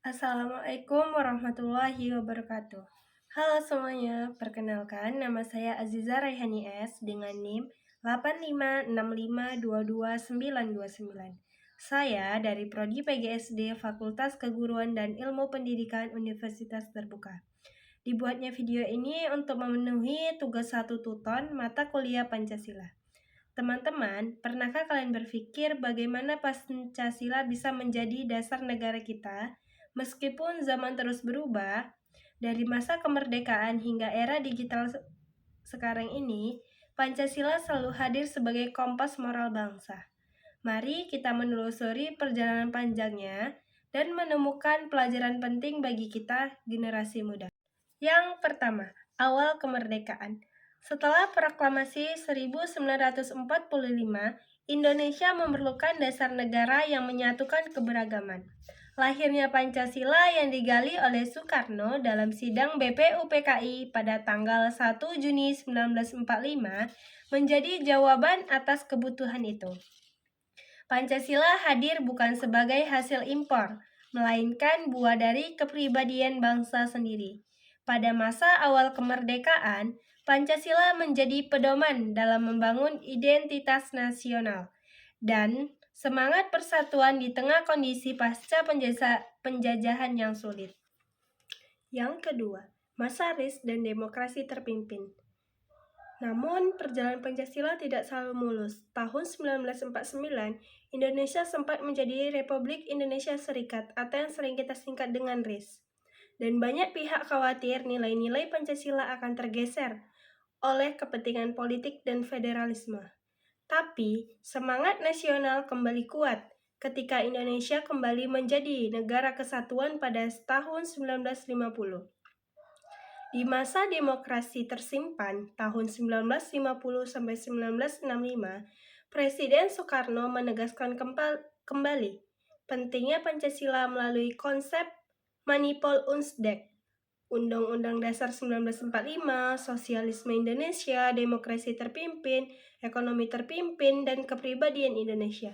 Assalamualaikum warahmatullahi wabarakatuh. Halo semuanya, perkenalkan nama saya Aziza Raihani S dengan NIM 856522929. Saya dari Prodi PGSD Fakultas Keguruan dan Ilmu Pendidikan Universitas Terbuka. Dibuatnya video ini untuk memenuhi tugas 1 tuton mata kuliah Pancasila. Teman-teman, pernahkah kalian berpikir bagaimana Pancasila bisa menjadi dasar negara kita? Meskipun zaman terus berubah, dari masa kemerdekaan hingga era digital sekarang ini, Pancasila selalu hadir sebagai kompas moral bangsa. Mari kita menelusuri perjalanan panjangnya dan menemukan pelajaran penting bagi kita, generasi muda. Yang pertama, awal kemerdekaan. Setelah proklamasi 1945, Indonesia memerlukan dasar negara yang menyatukan keberagaman. Lahirnya Pancasila yang digali oleh Soekarno dalam sidang BPUPKI pada tanggal 1 Juni 1945 menjadi jawaban atas kebutuhan itu. Pancasila hadir bukan sebagai hasil impor, melainkan buah dari kepribadian bangsa sendiri. Pada masa awal kemerdekaan, Pancasila menjadi pedoman dalam membangun identitas nasional dan semangat persatuan di tengah kondisi pasca penjajahan yang sulit. Yang kedua, masa RIS dan demokrasi terpimpin. Namun, perjalanan Pancasila tidak selalu mulus. Tahun 1949, Indonesia sempat menjadi Republik Indonesia Serikat atau yang sering kita singkat dengan RIS. Dan banyak pihak khawatir nilai-nilai Pancasila akan tergeser oleh kepentingan politik dan federalisme. Tapi, semangat nasional kembali kuat ketika Indonesia kembali menjadi negara kesatuan pada tahun 1950. Di masa demokrasi tersimpan tahun 1950 sampai 1965, Presiden Soekarno menegaskan kembali pentingnya Pancasila melalui konsep Manipul Unsdek, Undang-Undang Dasar 1945, Sosialisme Indonesia, Demokrasi Terpimpin, Ekonomi Terpimpin, dan Kepribadian Indonesia.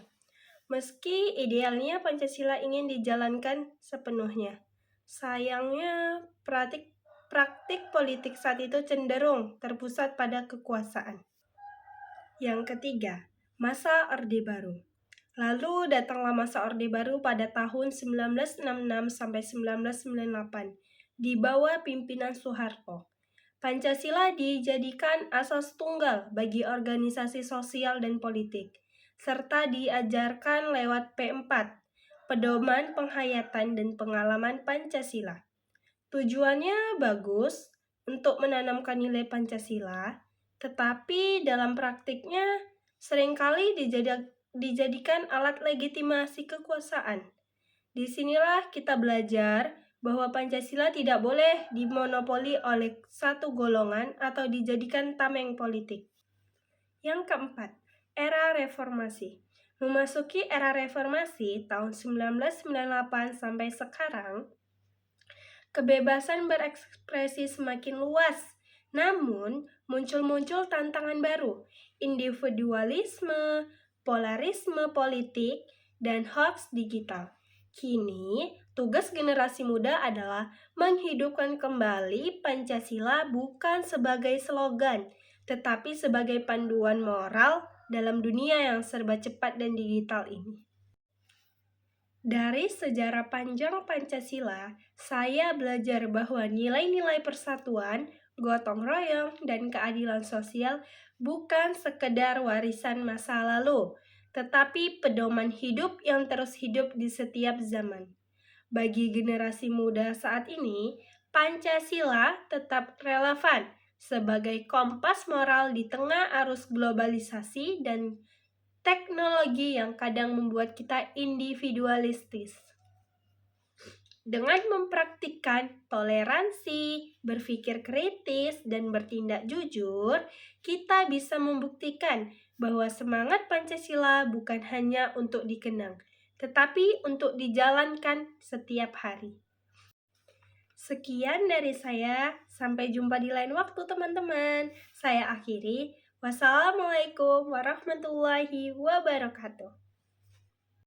Meski idealnya Pancasila ingin dijalankan sepenuhnya, sayangnya praktik politik saat itu cenderung terpusat pada kekuasaan. Yang ketiga, masa Orde Baru. Lalu datanglah masa Orde Baru pada tahun 1966 sampai 1998 di bawah pimpinan Soeharto. Pancasila dijadikan asas tunggal bagi organisasi sosial dan politik, serta diajarkan lewat P4, Pedoman Penghayatan dan Pengalaman Pancasila. Tujuannya bagus untuk menanamkan nilai Pancasila, tetapi dalam praktiknya seringkali dijadikan alat legitimasi kekuasaan. Disinilah kita belajar bahwa Pancasila tidak boleh dimonopoli oleh satu golongan atau dijadikan tameng politik. Yang keempat, era reformasi. Memasuki era reformasi tahun 1998 sampai sekarang, kebebasan berekspresi semakin luas, namun muncul tantangan baru, individualisme, polarisme politik, dan hoax digital. Kini, tugas generasi muda adalah menghidupkan kembali Pancasila bukan sebagai slogan, tetapi sebagai panduan moral dalam dunia yang serba cepat dan digital ini. Dari sejarah panjang Pancasila, saya belajar bahwa nilai-nilai persatuan, gotong royong, dan keadilan sosial bukan sekedar warisan masa lalu, tetapi pedoman hidup yang terus hidup di setiap zaman. Bagi generasi muda saat ini, Pancasila tetap relevan sebagai kompas moral di tengah arus globalisasi dan teknologi yang kadang membuat kita individualistis. Dengan mempraktikkan toleransi, berpikir kritis, dan bertindak jujur, kita bisa membuktikan bahwa semangat Pancasila bukan hanya untuk dikenang, tetapi untuk dijalankan setiap hari. Sekian dari saya, sampai jumpa di lain waktu teman-teman. Saya akhiri. Wassalamualaikum warahmatullahi wabarakatuh.